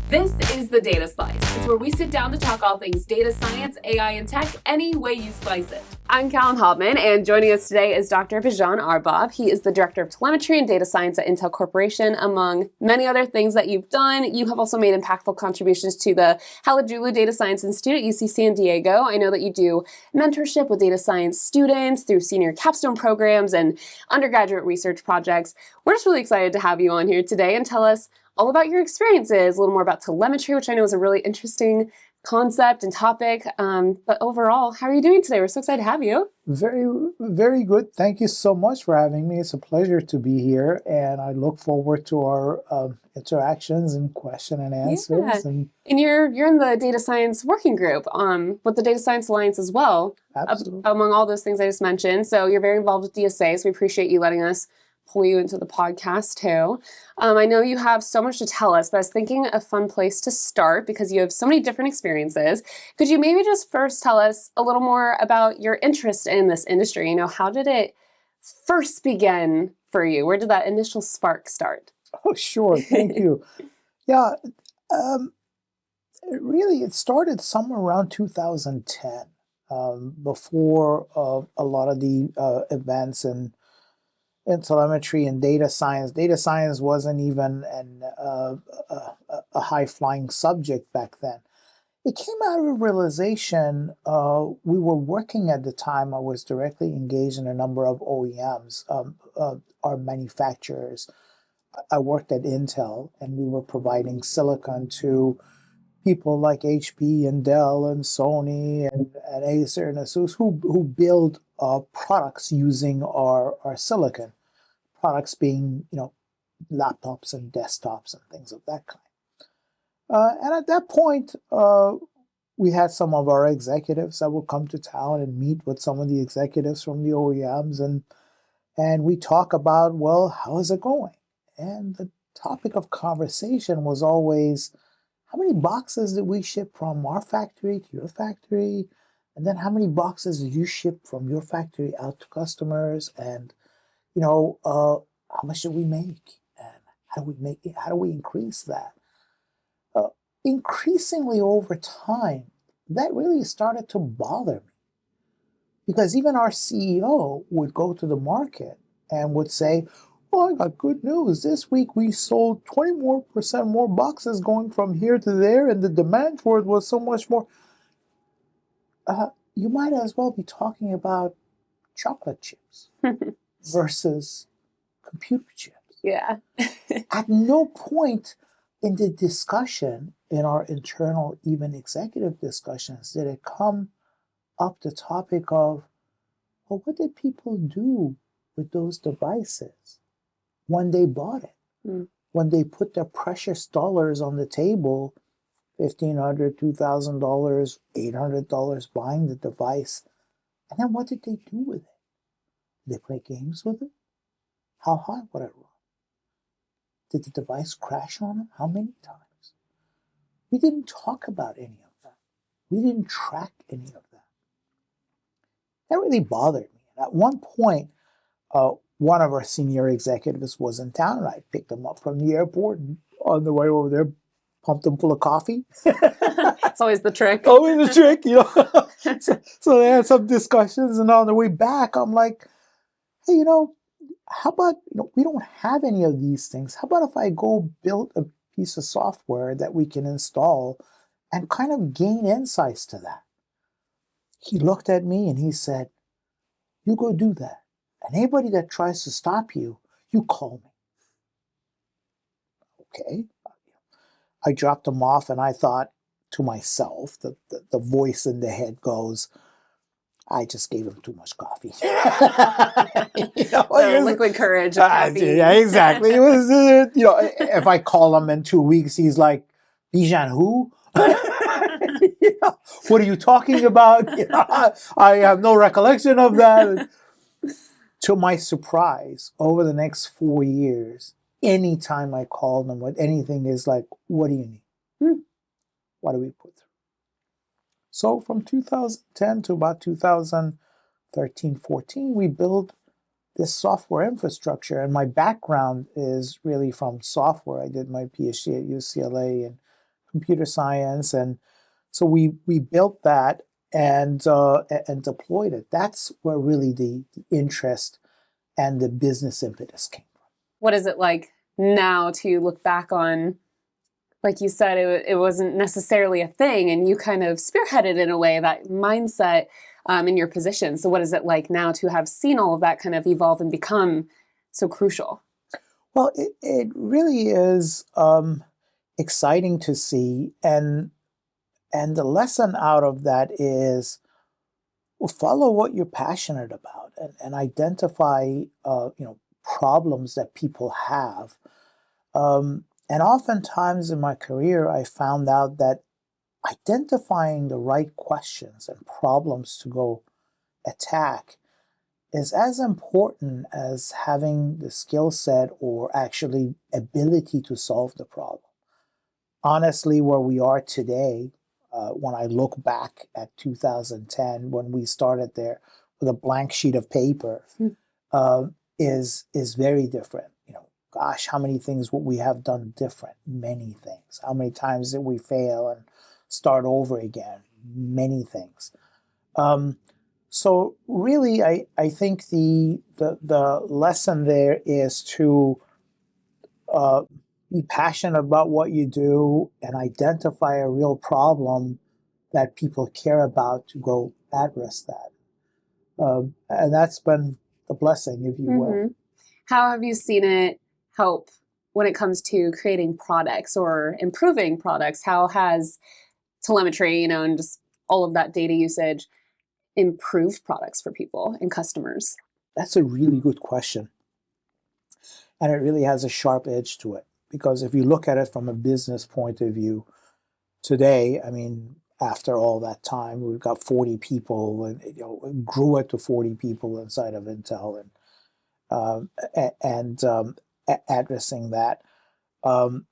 This is the Data Slice. It's where we sit down to talk all things data science, AI, and tech, any way you slice it. I'm Callum Hobman, and joining us today is Dr. Bijan Arbab. He is the Director of Telemetry and Data Science at Intel Corporation. Among many other things that you've done, you have also made impactful contributions to the Halajulu Data Science Institute at UC San Diego. I know that you do mentorship with data science students through senior capstone programs and undergraduate research projects. We're just really excited to have you on here today and tell us all about your experiences, a little more about telemetry, which I know is a really interesting concept and topic. But overall, how are you doing today? We're so excited to have you. Very, very good. Thank you so much for having me. It's a pleasure to be here, and I look forward to our interactions and question and answers. Yeah. And you're in the data science working group with the Data Science Alliance as well, among all those things I just mentioned. So you're very involved with DSA, so we appreciate you letting us pull you into the podcast too. I know you have so much to tell us, but I was thinking a fun place to start because you have so many different experiences. Could you maybe just first tell us a little more about your interest in this industry? You know, how did it first begin for you? Where did that initial spark start? Oh, sure. Thank you. Yeah, really, it started somewhere around 2010, before a lot of the events in telemetry and data science. Data science wasn't even a high-flying subject back then. It came out of a realization. We were working at the time. I was directly engaged in a number of OEMs, our manufacturers. I worked at Intel, and we were providing silicon to people like HP and Dell and Sony and Acer and ASUS who build products using our silicon. Products being, laptops and desktops and things of that kind. And at that point, we had some of our executives that would come to town and meet with some of the executives from the OEMs, and we talk about, well, how is it going? And the topic of conversation was always, how many boxes did we ship from our factory to your factory? And then how many boxes did you ship from your factory out to customers? And how much do we make, and how do we make it? How do we increase that? Increasingly over time, that really started to bother me, because even our CEO would go to the market and would say, "Well, I got good news. This week we sold 20% more boxes going from here to there, and the demand for it was so much more." You might as well be talking about chocolate chips versus computer chips. Yeah. At no point in the discussion, in our internal, even executive discussions, did it come up the topic of, well, what did people do with those devices when they bought it? When they put their precious dollars on the table, $1,500, $2,000, $800 buying the device, and then what did they do with it? Did they play games with it? How high would it run? Did the device crash on them? How many times? We didn't talk about any of that. We didn't track any of that. That really bothered me. At one point, one of our senior executives was in town, and I picked him up from the airport, and on the way over there, pumped him full of coffee. It's always the trick. Always the trick, So they had some discussions, and on the way back, I'm like, hey, how about, we don't have any of these things. How about if I go build a piece of software that we can install and kind of gain insights to that? He looked at me and he said, you go do that. And anybody that tries to stop you, you call me. Okay. I dropped him off, and I thought to myself, the voice in the head goes, I just gave him too much coffee. Liquid courage of coffee. Yeah, exactly. It was, if I call him in 2 weeks, he's like, Bijan who? What are you talking about? I have no recollection of that. To my surprise, over the next 4 years, anytime I called him with anything, is like, what do you need? What do we put through? So from 2010 to about 2013, 14, we built this software infrastructure. And my background is really from software. I did my PhD at UCLA in computer science, and so we built that and deployed it. That's where really the interest and the business impetus came from. What is it like now to look back on, like you said, it wasn't necessarily a thing, and you kind of spearheaded in a way that mindset in your position. So what is it like now to have seen all of that kind of evolve and become so crucial? Well, it really is exciting to see, and the lesson out of that is, well, follow what you're passionate about and identify problems that people have. And oftentimes in my career, I found out that identifying the right questions and problems to go attack is as important as having the skill set or actually ability to solve the problem. Honestly, where we are today, when I look back at 2010, when we started there with a blank sheet of paper, uh, is very different. Gosh, how many things would we have done different? Many things. How many times did we fail and start over again? Many things. So really, I think the lesson there is to be passionate about what you do and identify a real problem that people care about to go address that. And that's been the blessing, if you will. How have you seen it help when it comes to creating products or improving products? How has telemetry, and just all of that data usage improved products for people and customers? That's a really good question. And it really has a sharp edge to it. Because if you look at it from a business point of view, today, I mean, after all that time, we've got 40 people, and it grew it to 40 people inside of Intel, and addressing that. The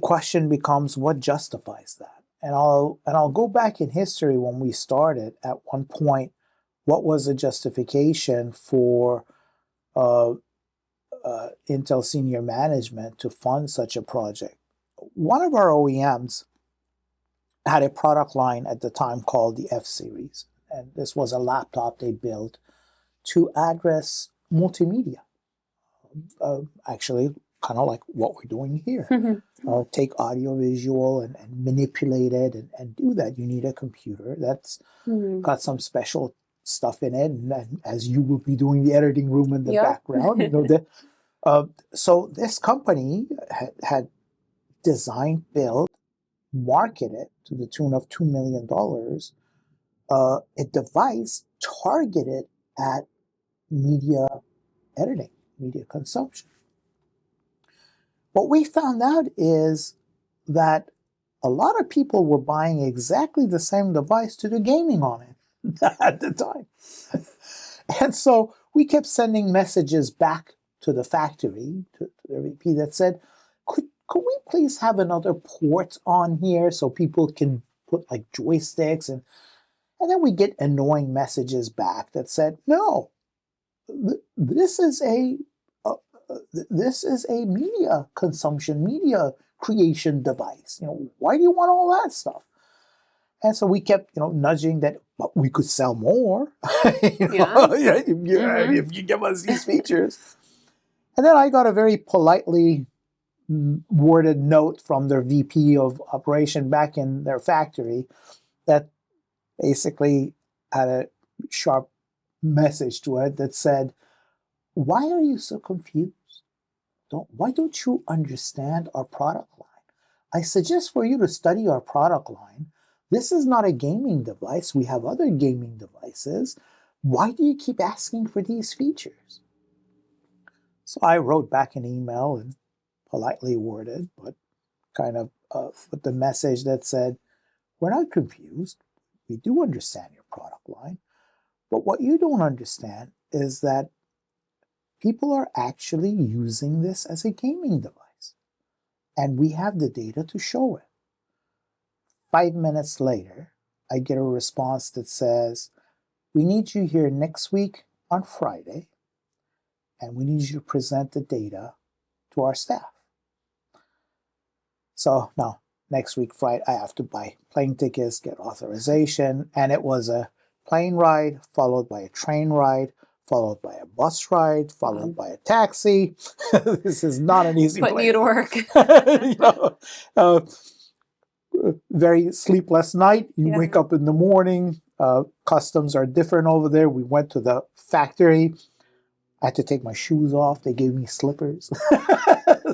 question becomes, what justifies that? And I'll go back in history when we started. At one point, what was the justification for Intel senior management to fund such a project? One of our OEMs had a product line at the time called the F series, and this was a laptop they built to address multimedia. Actually, kind of like what we're doing here. Take audio visual and manipulate it and do that. You need a computer that's got some special stuff in it, and as you will be doing the editing room in the background, so this company had designed, built, marketed to the tune of $2 million a device targeted at media editing, media consumption. What we found out is that a lot of people were buying exactly the same device to do gaming on it at the time. And so we kept sending messages back to the factory, to the VP, that said, could we please have another port on here so people can put like joysticks? And then we get annoying messages back that said, no, this is a media consumption, media creation device. Why do you want all that stuff? And so we kept, nudging that we could sell more. If you give us these features. And then I got a very politely worded note from their VP of operation back in their factory that basically had a sharp message to it that said, why are you so confused? Why don't you understand our product line? I suggest for you to study our product line. This is not a gaming device. We have other gaming devices. Why do you keep asking for these features? So I wrote back an email, and politely worded, but kind of with the message that said, we're not confused. We do understand your product line. But what you don't understand is that people are actually using this as a gaming device. And we have the data to show it. 5 minutes later, I get a response that says, we need you here next week on Friday, and we need you to present the data to our staff. So now, next week, Friday, I have to buy plane tickets, get authorization, and it was a plane ride, followed by a train ride, followed by a bus ride, followed by a taxi. This is not an easy Putting you to work. you know, uh, very sleepless night. You Yeah. wake up in the morning. Customs are different over there. We went to the factory. I had to take my shoes off. They gave me slippers.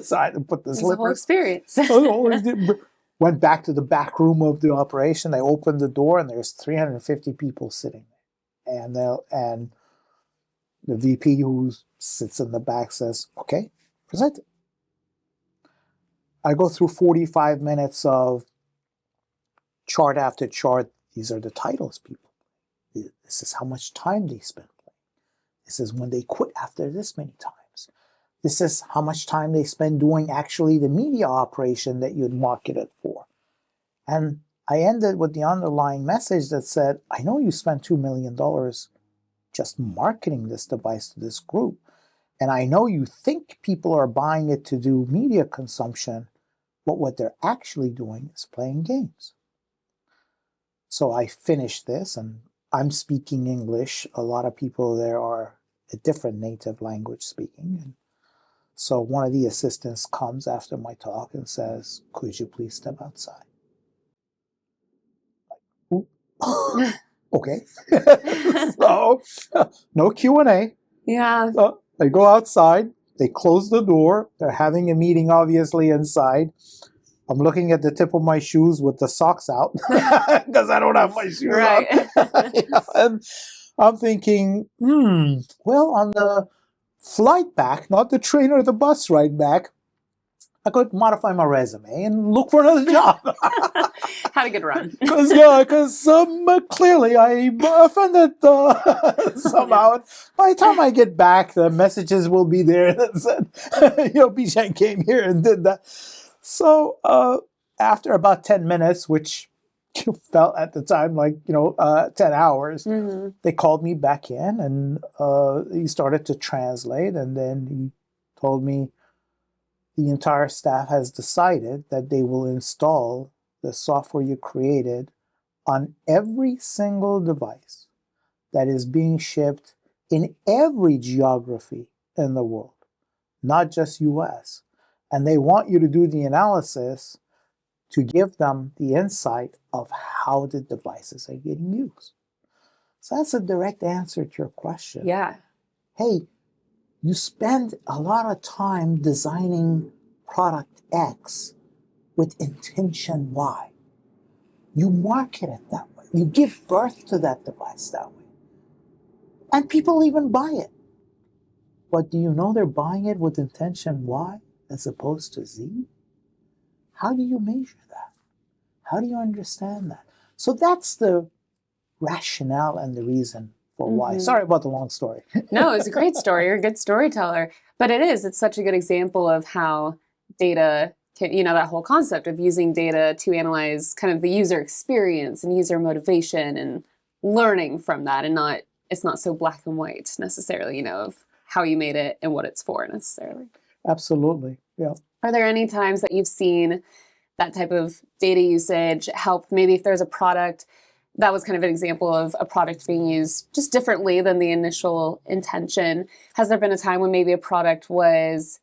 So I had to put the It was a whole slippers. experience. Went back to the back room of the operation. I opened the door and there's 350 people sitting there. And the VP who sits in the back says, okay, present it. I go through 45 minutes of chart after chart. These are the titles, people. This is how much time they spend playing. This is when they quit after this many times. This is how much time they spend doing actually the media operation that you'd market it for. And I ended with the underlying message that said, I know you spent $2 million just marketing this device to this group. And I know you think people are buying it to do media consumption, but what they're actually doing is playing games. So I finished this, and I'm speaking English. A lot of people there are a different native language speaking. And so one of the assistants comes after my talk and says, could you please step outside? Okay. So no Q&A. Yeah. They go outside. They close the door. They're having a meeting, obviously, inside. I'm looking at the tip of my shoes with the socks out because I don't have my shoes Right. on. And I'm thinking, well, on the flight back, not the train or the bus ride back, I could modify my resume and look for another job. Had a good run. Because clearly I offended somehow. By the time I get back, the messages will be there that said, Bijan came here and did that. So after about 10 minutes, which felt at the time like, 10 hours, they called me back in and he started to translate. And then he told me the entire staff has decided that they will install the software you created on every single device that is being shipped in every geography in the world, not just US. And they want you to do the analysis to give them the insight of how the devices are getting used. So that's a direct answer to your question. Yeah. Hey, you spend a lot of time designing product X with intention Y. You market it that way. You give birth to that device that way. And people even buy it. But do you know they're buying it with intention Y as opposed to Z? How do you measure that? How do you understand that? So that's the rationale and the reason for why. Sorry about the long story. No, it's a great story. You're a good storyteller. But it's such a good example of how data can, that whole concept of using data to analyze kind of the user experience and user motivation and learning from that, and it's not so black and white necessarily, of how you made it and what it's for necessarily. Absolutely. Yeah. Are there any times that you've seen that type of data usage help? Maybe if there's a product that was kind of an example of a product being used just differently than the initial intention. Has there been a time when maybe a product was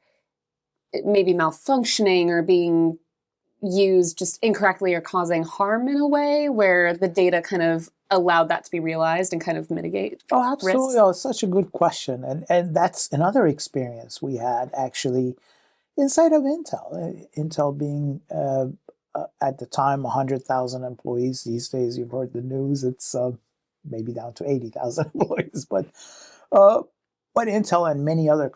maybe malfunctioning or being used just incorrectly or causing harm in a way where the data kind of allowed that to be realized and kind of mitigate Oh, absolutely. risks? Oh, it's such a good question. And that's another experience we had actually inside of Intel. Intel being at the time 100,000 employees. These days, you've heard the news, it's maybe down to 80,000 employees. But Intel and many other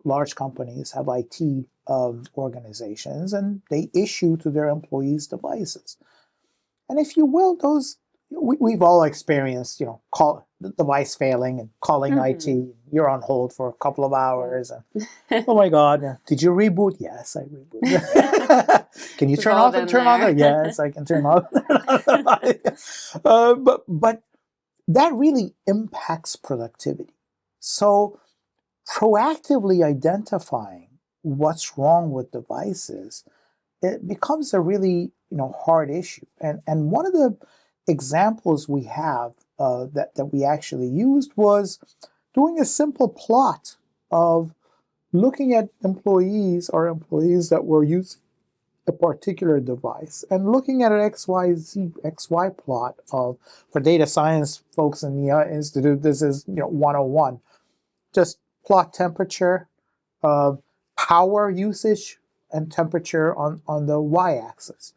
large companies have IT organizations, and they issue to their employees devices. And if you will, we've all experienced, call the device failing and calling IT. You're on hold for a couple of hours. And, oh my God, did you reboot? Yes, I rebooted. Can you turn off and turn on? Yes, I can turn off. But that really impacts productivity. So proactively identifying what's wrong with devices it becomes a really hard issue. And one of the examples we have that we actually used was doing a simple plot of looking at employees that were using a particular device and looking at an XY plot of, for data science folks in the institute, this is 101. Just plot temperature, power usage, and temperature on the y-axis.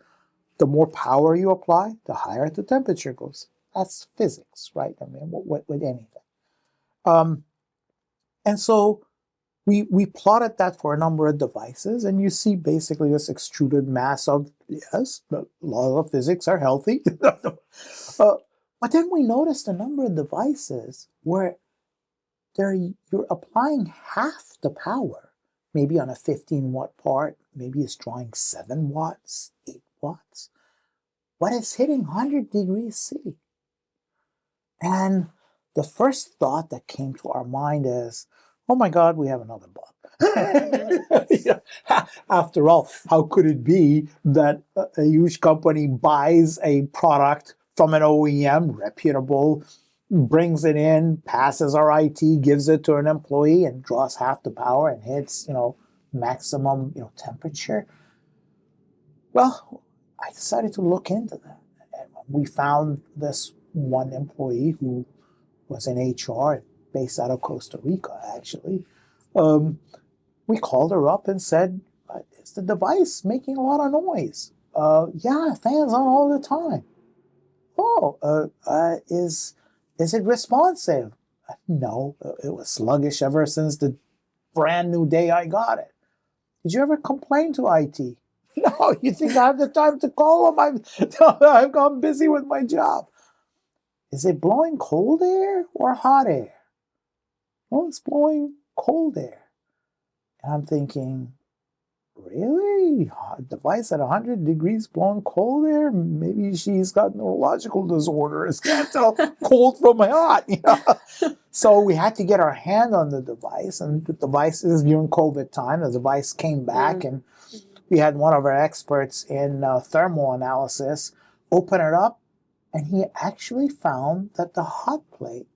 The more power you apply, the higher the temperature goes. That's physics, right? I mean, with anything. And so we plotted that for a number of devices, and you see basically this extruded mass of, yes, the laws of physics are healthy. But then we noticed a number of devices where you're applying half the power, maybe on a 15-watt part, maybe it's drawing 7 watts, 8 watts, but it's hitting 100 degrees C. And the first thought that came to our mind is, oh my God, we have another bug. After all, how could it be that a huge company buys a product from an OEM, reputable, brings it in, passes our IT, gives it to an employee, and draws half the power and hits, maximum, temperature? Well, I decided to look into that. And we found this one employee who was in HR, based out of Costa Rica, actually. We called her up and said, is the device making a lot of noise? Yeah, fans on all the time. Oh, is it responsive? No, it was sluggish ever since the brand new day I got it. Did you ever complain to IT? No, you think I have the time to call them? I've gone busy with my job. Is it blowing cold air or hot air? Oh, it's blowing cold air. And I'm thinking, really? A device at 100 degrees blowing cold air? Maybe she's got neurological disorders. Can't tell cold from hot. So we had to get our hand on the device, and the device is during COVID time. The device came back, and we had one of our experts in thermal analysis open it up, and he actually found that the hot plate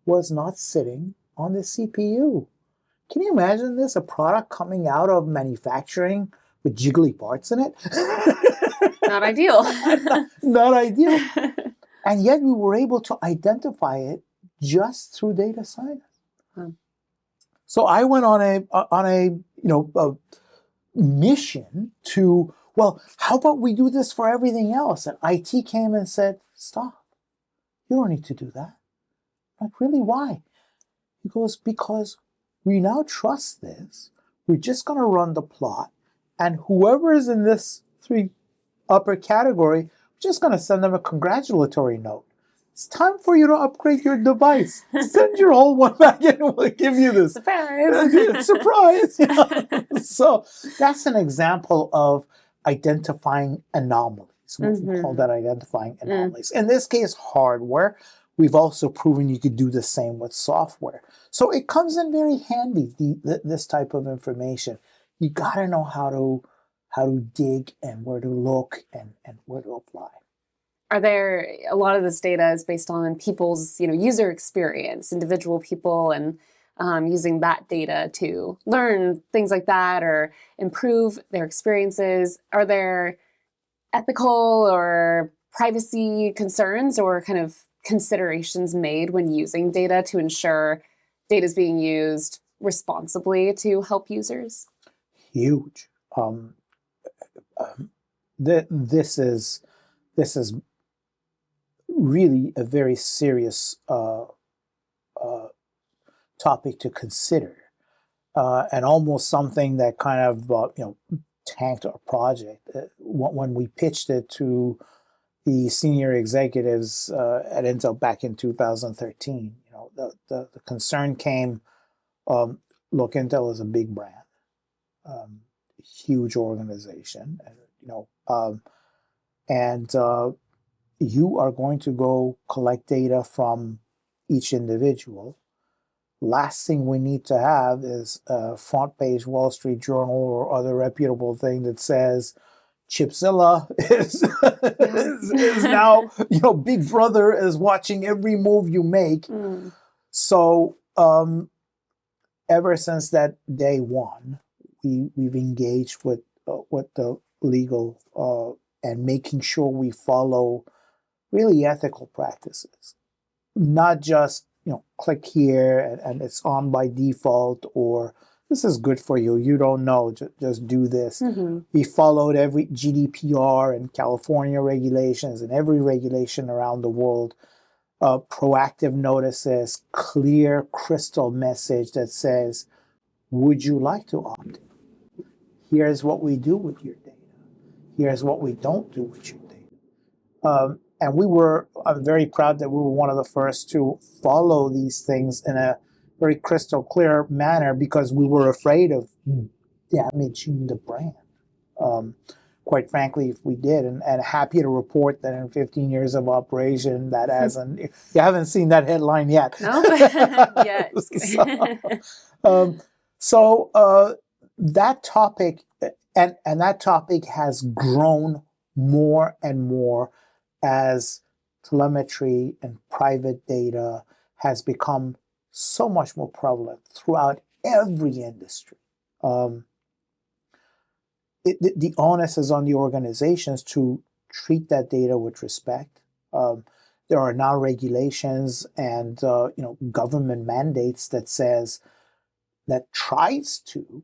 was not sitting on the CPU. Can you imagine this? A product coming out of manufacturing with jiggly parts in it? Not ideal. Not ideal. And yet we were able to identify it just through data science. So I went on a mission to, well, how about we do this for everything else? And IT came and said, stop. You don't need to do that. I'm like, really? Why? He goes, because we now trust this. We're just going to run the plot, and whoever is in this 3 upper category, we're just going to send them a congratulatory note. It's time for you to upgrade your device. Send your old one back in, and we'll give you this. Surprise! Surprise! So that's an example of identifying anomalies. We call that identifying anomalies. In this case, hardware. We've also proven you could do the same with software. So it comes in very handy, this type of information. You got to know how to dig and where to look and where to apply. Are there, a lot of this data is based on people's user experience, individual people, and using that data to learn things like that or improve their experiences. Are there ethical or privacy concerns or kind of considerations made when using data to ensure data is being used responsibly to help users? Huge. This is really a very serious topic to consider, and almost something that kind of tanked our project when we pitched it to the senior executives at Intel back in 2013. The concern came. Look, Intel is a big brand, huge organization, and you are going to go collect data from each individual. Last thing we need to have is a front page Wall Street Journal or other reputable thing that says Chipzilla is now, Big Brother is watching every move you make. So ever since that day one, we've engaged with the legal and making sure we follow really ethical practices, not just click here and it's on by default, or this is good for you, you don't know, just do this. We followed every GDPR and California regulations and every regulation around the world. Proactive notices, clear crystal message that says, would you like to opt in? Here's what we do with your data. Here's what we don't do with your data. And I'm very proud that we were one of the first to follow these things in a very crystal clear manner, because we were afraid of damaging the brand. Quite frankly, if we did, and happy to report that in 15 years of operation, that hasn't, you haven't seen that headline yet. Nope. Yet. So that topic, and that topic has grown more and more as telemetry and private data has become so much more prevalent throughout every industry. The onus is on the organizations to treat that data with respect. There are now regulations and government mandates that tries to,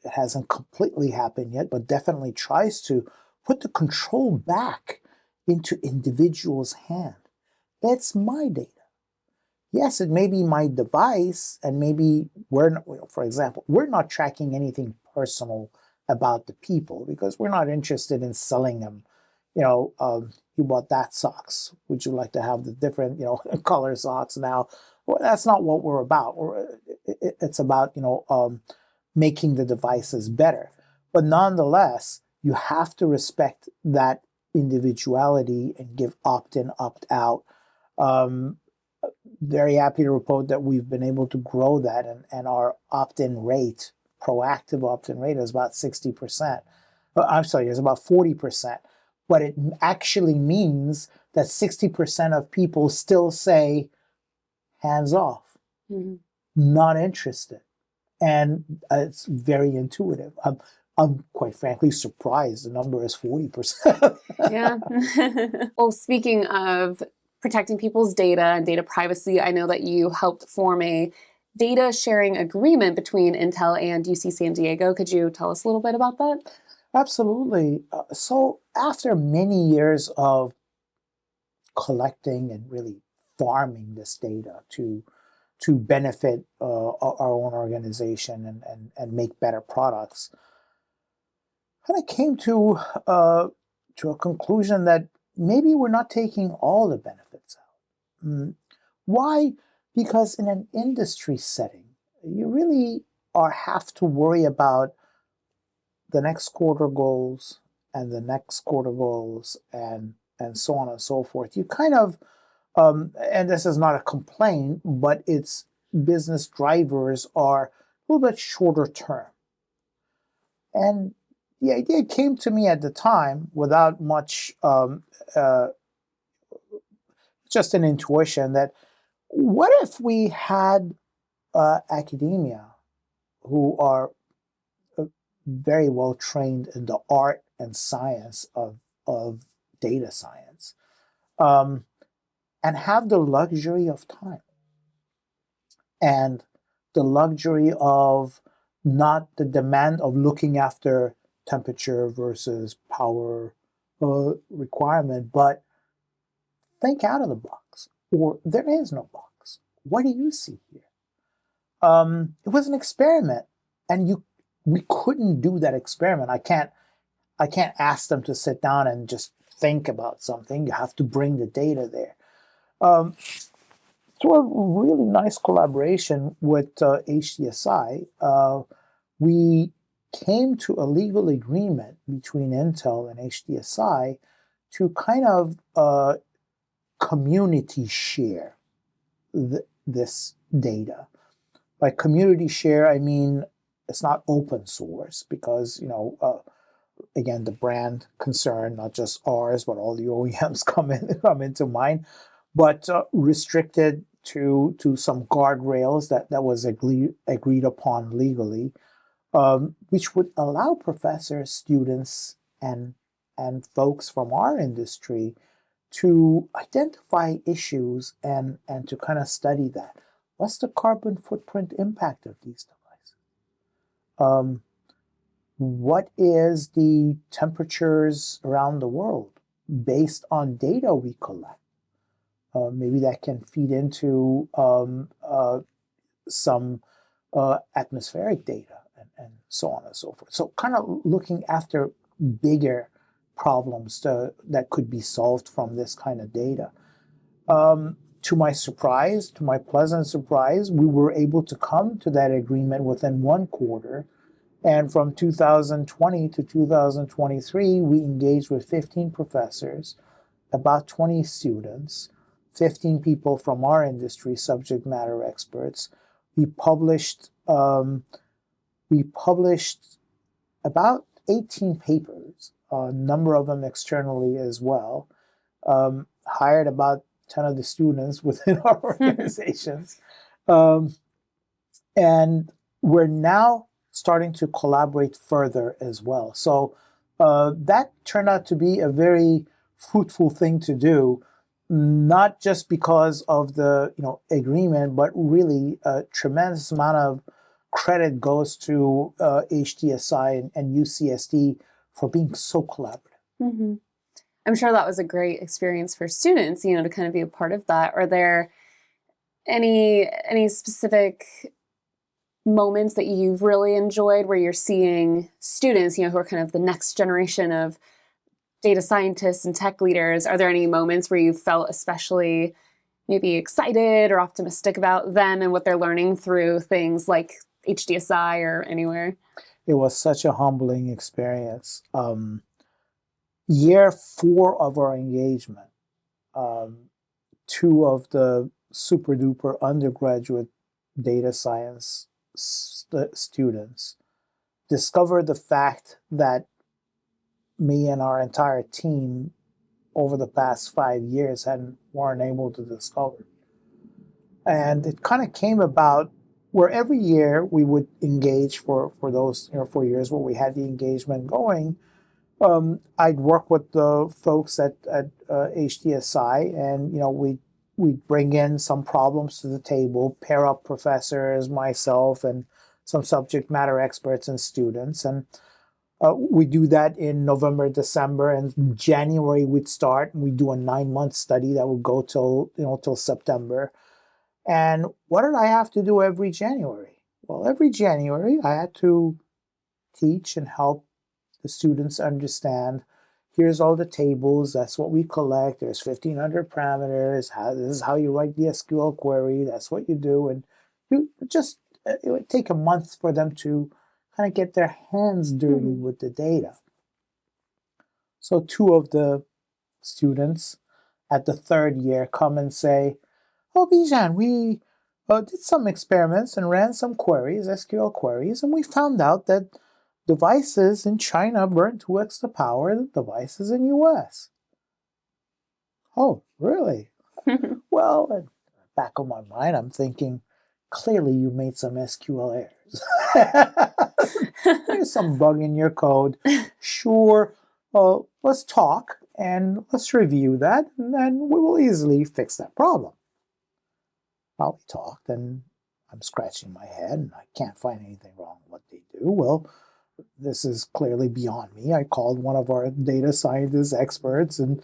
it hasn't completely happened yet, but definitely tries to put the control back into individuals' hand. It's my data. Yes, it may be my device, and maybe for example, we're not tracking anything personal about the people because we're not interested in selling them. You bought that socks. Would you like to have the different, color socks now? Well, that's not what we're about. It's about, making the devices better. But nonetheless, you have to respect that individuality and give opt-in, opt-out. Very happy to report that we've been able to grow that, and our opt-in rate, proactive opt-in rate, is about 60%. I'm sorry, it's about 40%. But it actually means that 60% of people still say, hands off, not interested. And it's very intuitive. I'm quite frankly surprised the number is 40%. Yeah. Well, speaking of protecting people's data and data privacy, I know that you helped form a data sharing agreement between Intel and UC San Diego. Could you tell us a little bit about that? Absolutely. So after many years of collecting and really farming this data to benefit our own organization and make better products, and I came to a conclusion that maybe we're not taking all the benefits out. Why? Because in an industry setting, you really have to worry about the next quarter goals and the next quarter goals and so on and so forth. You kind of, and this is not a complaint, but its business drivers are a little bit shorter term. And the idea came to me at the time without much, just an intuition, that what if we had academia who are very well trained in the art and science of data science, and have the luxury of time and the luxury of not the demand of looking after temperature versus power requirement, but think out of the box, or there is no box. What do you see here? It was an experiment, and we couldn't do that experiment. I can't ask them to sit down and just think about something. You have to bring the data there. Through a really nice collaboration with HDSI, we came to a legal agreement between Intel and HDSI to kind of community share this data. By community share, I mean it's not open source, because again, the brand concern, not just ours, but all the OEMs come into mind, but restricted to some guardrails that was agreed upon legally, which would allow professors, students, and folks from our industry to identify issues and to kind of study that. What's the carbon footprint impact of these devices? What is the temperatures around the world based on data we collect? Maybe that can feed into some atmospheric data and so on and so forth. So kind of looking after bigger problems that could be solved from this kind of data. To my surprise, to my pleasant surprise, we were able to come to that agreement within 1 quarter. And from 2020 to 2023, we engaged with 15 professors, about 20 students, 15 people from our industry, subject matter experts. We published about 18 papers, a number of them externally as well. Hired about 10 of the students within our organizations, and we're now starting to collaborate further as well. So that turned out to be a very fruitful thing to do, not just because of the agreement, but really a tremendous amount of credit goes to HDSI and UCSD for being so collaborative. Mm-hmm. I'm sure that was a great experience for students, to kind of be a part of that. Are there any specific moments that you've really enjoyed where you're seeing students, who are kind of the next generation of data scientists and tech leaders? Are there any moments where you felt especially maybe excited or optimistic about them and what they're learning through things like HDSI or anywhere? It was such a humbling experience. Year 4 of our engagement, 2 of the super duper undergraduate data science students discovered the fact that me and our entire team over the past 5 years weren't able to discover. And it kind of came about where every year we would engage for those 4 years where we had the engagement going. I'd work with the folks at HDSI, and we'd bring in some problems to the table, pair up professors, myself, and some subject matter experts and students, and we do that in November, December, and January we'd start, and we do a 9-month study that would go till September. And what did I have to do every January? Well, every January I had to teach and help the students understand, here's all the tables, that's what we collect, there's 1,500 parameters, this is how you write the SQL query, that's what you do. And it would take a month for them to kind of get their hands dirty with the data. So 2 of the students at the 3rd year come and say, oh, Bijan, we did some experiments and ran some queries, SQL queries, and we found out that devices in China burn 2x the power than devices in US. Oh, really? Well, in the back of my mind, I'm thinking, clearly you made some SQL errors. There's some bug in your code. Sure, let's talk and let's review that, and then we will easily fix that problem. Well, we talked, and I'm scratching my head, and I can't find anything wrong with what they do. Well, this is clearly beyond me. I called one of our data scientist experts, and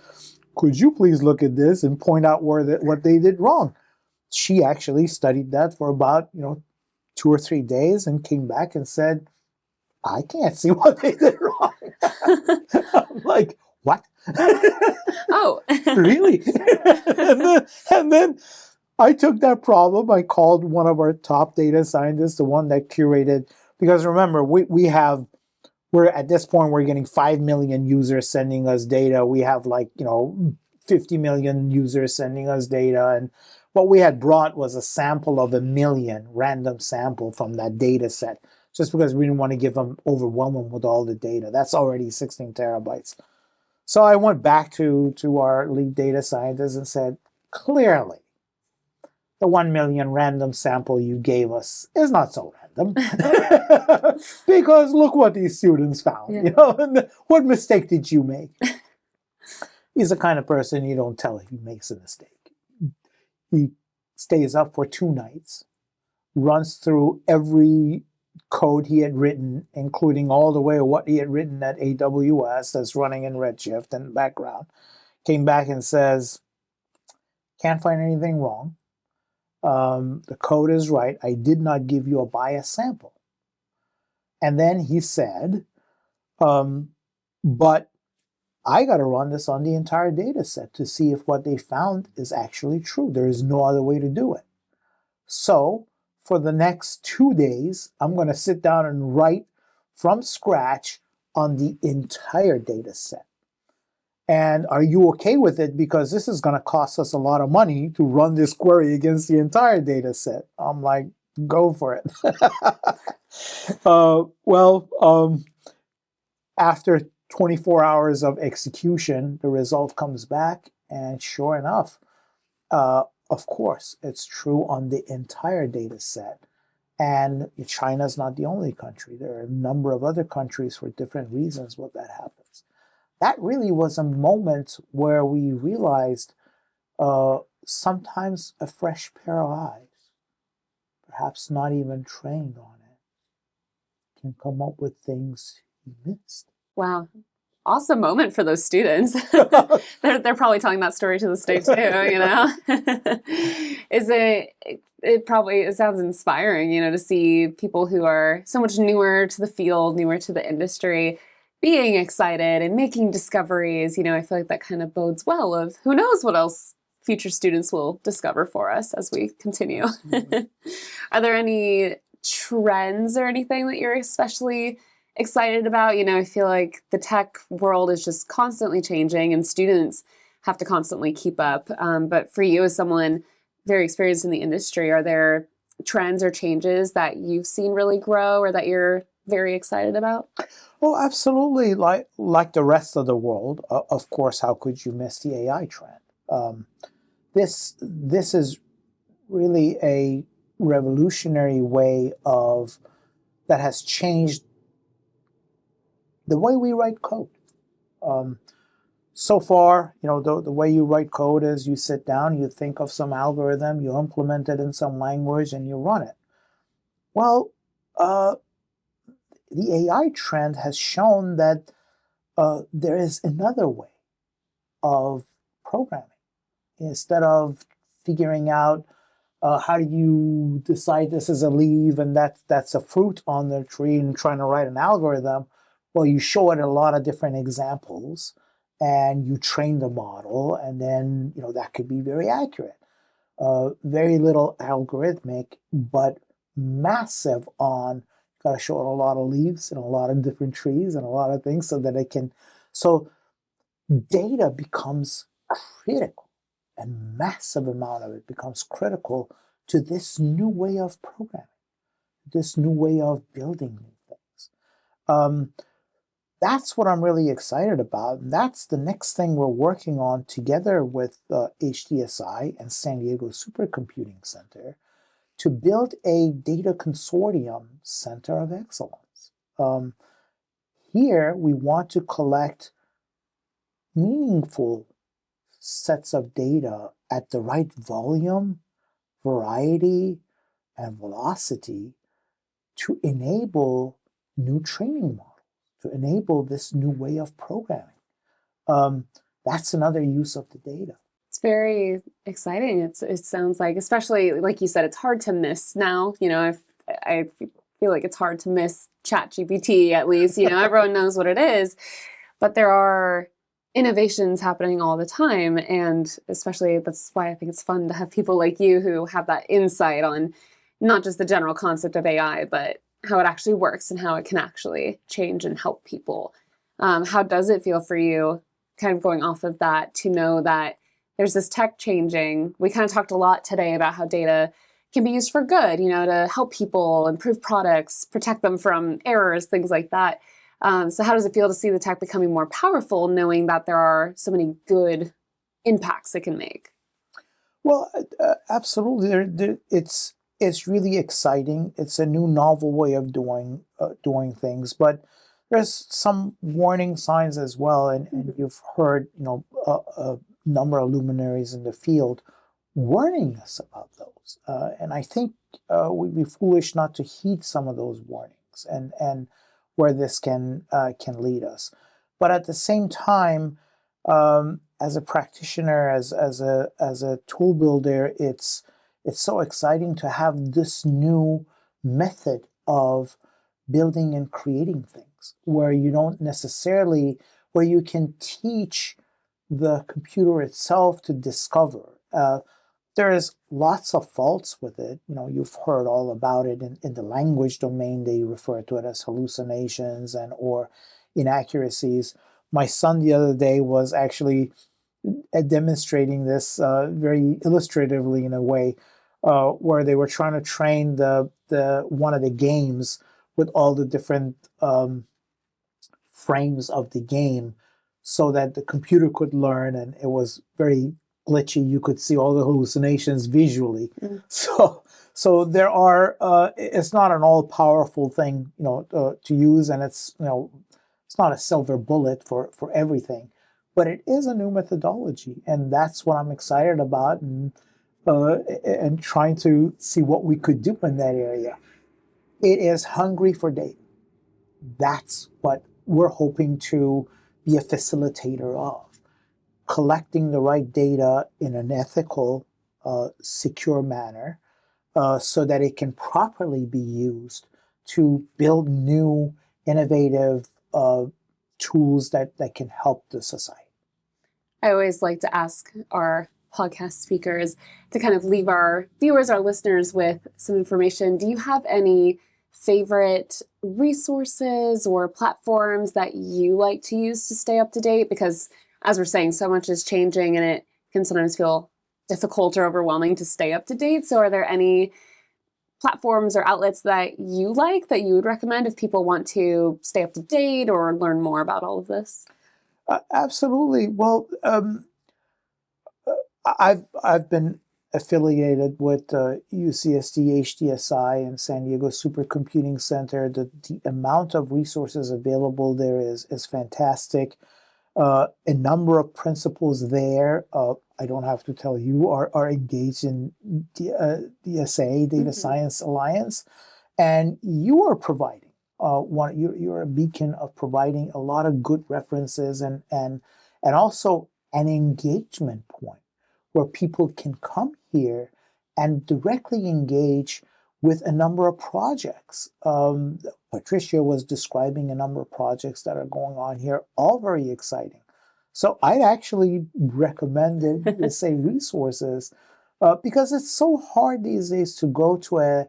could you please look at this and point out what they did wrong? She actually studied that for about 2 or 3 days and came back and said, I can't see what they did wrong. I'm like, what? Oh. Really? and then I took that problem. I called one of our top data scientists, the one that curated, because remember, we're at this point, we're getting 5 million users sending us data. We have 50 million users sending us data. And what we had brought was a sample of 1 million, random sample from that data set. just because we didn't want to overwhelm them with all the data. That's already 16 terabytes. So I went back to our lead data scientist and said, clearly, the 1 million random sample you gave us is not so random. Because look what these students found. Yeah. You know, what mistake did you make? He's the kind of person you don't tell if he makes a mistake. He stays up for 2 nights, runs through every code he had written, including all the way of what he had written at AWS that's running in Redshift in the background, came back and says, can't find anything wrong. The code is right. I did not give you a biased sample. And then he said, but I got to run this on the entire data set to see if what they found is actually true. There is no other way to do it. So for the next 2 days, I'm going to sit down and write from scratch on the entire data set. And are you okay with it? Because this is going to cost us a lot of money to run this query against the entire data set. I'm like, go for it. After 24 hours of execution, the result comes back, and sure enough, of course, it's true on the entire data set. And China's not the only country. There are a number of other countries for different reasons where that happens. That really was a moment where we realized sometimes a fresh pair of eyes, perhaps not even trained on it, can come up with things you missed. Wow. Awesome moment for those students. they're probably telling that story to this day too, you know. It sounds inspiring, you know, to see people who are so much newer to the field, newer to the industry, being excited and making discoveries. You know, I feel like that kind of bodes well of who knows what else future students will discover for us as we continue. Mm-hmm. Are there any trends or anything that you're especially excited about? You know, I feel like the tech world is just constantly changing and students have to constantly keep up. But for you as someone very experienced in the industry, are there trends or changes that you've seen really grow or that you're very excited about? Oh, absolutely. Like the rest of the world, of course, how could you miss the AI trend? This is really a revolutionary way that has changed the way we write code. So far, you know, the way you write code is you sit down, you think of some algorithm, you implement it in some language, and you run it. Well, the AI trend has shown that there is another way of programming. Instead of figuring out how do you decide this is a leaf and that's a fruit on the tree and trying to write an algorithm, well, you show it a lot of different examples and you train the model, and then, you know, that could be very accurate. Very little algorithmic, but massive on, got to show it a lot of leaves and a lot of different trees and a lot of things so that it can, so data becomes critical, and massive amount of it becomes critical to this new way of programming, this new way of building new things. That's what I'm really excited about. And that's the next thing we're working on together with HDSI and San Diego Supercomputing Center to build a data consortium center of excellence. Here, we want to collect meaningful sets of data at the right volume, variety, and velocity to enable new training models, to enable this new way of programming. That's another use of the data. It's very exciting. It sounds like, especially like you said, it's hard to miss now. You know, I feel like it's hard to miss ChatGPT, at least. You know, everyone knows what it is, but there are innovations happening all the time, and especially that's why I think it's fun to have people like you who have that insight on not just the general concept of AI, but how it actually works and how it can actually change and help people. How does it feel for you, kind of going off of that, to know that there's this tech changing? We kind of talked a lot today about how data can be used for good, to help people, improve products, protect them from errors, things like that. So how does it feel to see the tech becoming more powerful, knowing that there are so many good impacts it can make? Well, absolutely. It's really exciting. It's a new, novel way of doing things, but there's some warning signs as well. And you've heard, a number of luminaries in the field warning us about those. And I think we'd be foolish not to heed some of those warnings and where this can lead us. But at the same time, as a practitioner, as a tool builder, it's so exciting to have this new method of building and creating things where you don't necessarily, where you can teach the computer itself to discover. There is lots of faults with it. You've heard all about it in the language domain. They refer to it as hallucinations and or inaccuracies. My son the other day was actually demonstrating this very illustratively in a way, where they were trying to train the one of the games with all the different frames of the game so that the computer could learn, and it was very glitchy. You could see all the hallucinations visually. So there are it's not an all-powerful thing to use, and it's it's not a silver bullet for everything, but it is a new methodology, and that's what I'm excited about, and trying to see what we could do in that area. It is hungry for data. That's what we're hoping to be a facilitator of, collecting the right data in an ethical, secure manner, so that it can properly be used to build new, innovative tools that can help the society. I always like to ask our podcast speakers to kind of leave our viewers, our listeners with some information. Do you have any favorite resources or platforms that you like to use to stay up to date? Because as we're saying, so much is changing and it can sometimes feel difficult or overwhelming to stay up to date. So are there any platforms or outlets that you like that you would recommend if people want to stay up to date or learn more about all of this? Absolutely. Well, I've been affiliated with UCSD HDSI and San Diego Supercomputing Center. The amount of resources available there is fantastic. A number of principals there, I don't have to tell you, are engaged in DSA, Data Science Alliance, and you are providing you're a beacon of providing a lot of good references and also an engagement point where people can come here and directly engage with a number of projects. Patricia was describing a number of projects that are going on here, all very exciting. So I'd actually recommend the same resources because it's so hard these days to go to a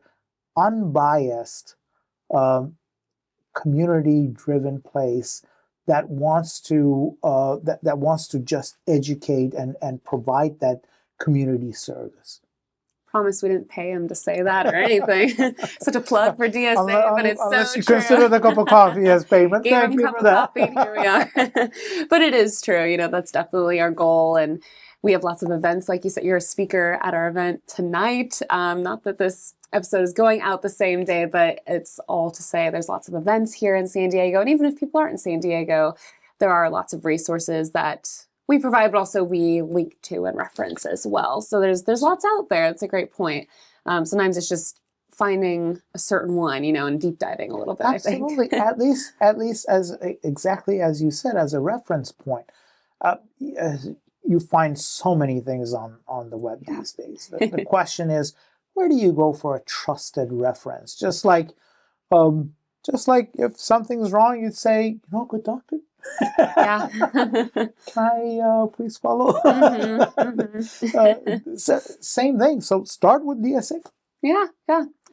unbiased, community-driven place that wants to that wants to just educate and provide that community service. Promise we didn't pay him to say that or anything. Such a plug for DSA, but it's unless so you true. consider the cup of coffee as payment. Gave Thank him a you cup for of that. coffee, and here we are. But it is true. That's definitely our goal. And we have lots of events. Like you said, you're a speaker at our event tonight. Not that this episode is going out the same day, but it's all to say there's lots of events here in San Diego. And even if people aren't in San Diego, there are lots of resources that we provide, but also we link to and reference as well. So there's lots out there. That's a great point. Sometimes it's just finding a certain one, and deep diving a little bit. Absolutely, I think. at least as exactly as you said, as a reference point. You find so many things on the web these days. The question is, where do you go for a trusted reference? Just like if something's wrong, you'd say, good doctor. Yeah. Can I please follow? Same thing. So start with DSA. Yeah.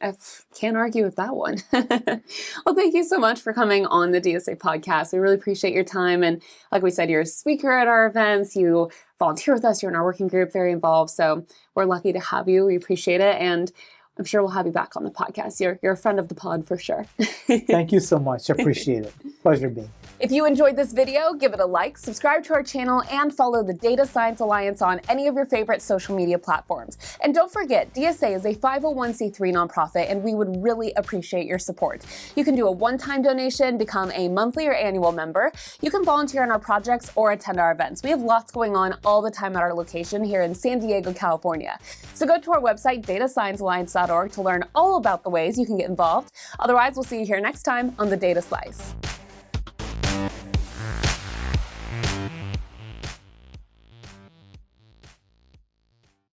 I can't argue with that one. Well, thank you so much for coming on the DSA podcast. We really appreciate your time. And like we said, you're a speaker at our events. You volunteer with us. You're in our working group, very involved. So we're lucky to have you. We appreciate it. And I'm sure we'll have you back on the podcast. You're a friend of the pod for sure. Thank you so much. Appreciate it. Pleasure being. If you enjoyed this video, give it a like, subscribe to our channel, and follow the Data Science Alliance on any of your favorite social media platforms. And don't forget, DSA is a 501c3 nonprofit, and we would really appreciate your support. You can do a one-time donation, become a monthly or annual member. You can volunteer on our projects or attend our events. We have lots going on all the time at our location here in San Diego, California. So go to our website, datasciencealliance.org, to learn all about the ways you can get involved. Otherwise, we'll see you here next time on The Data Slice.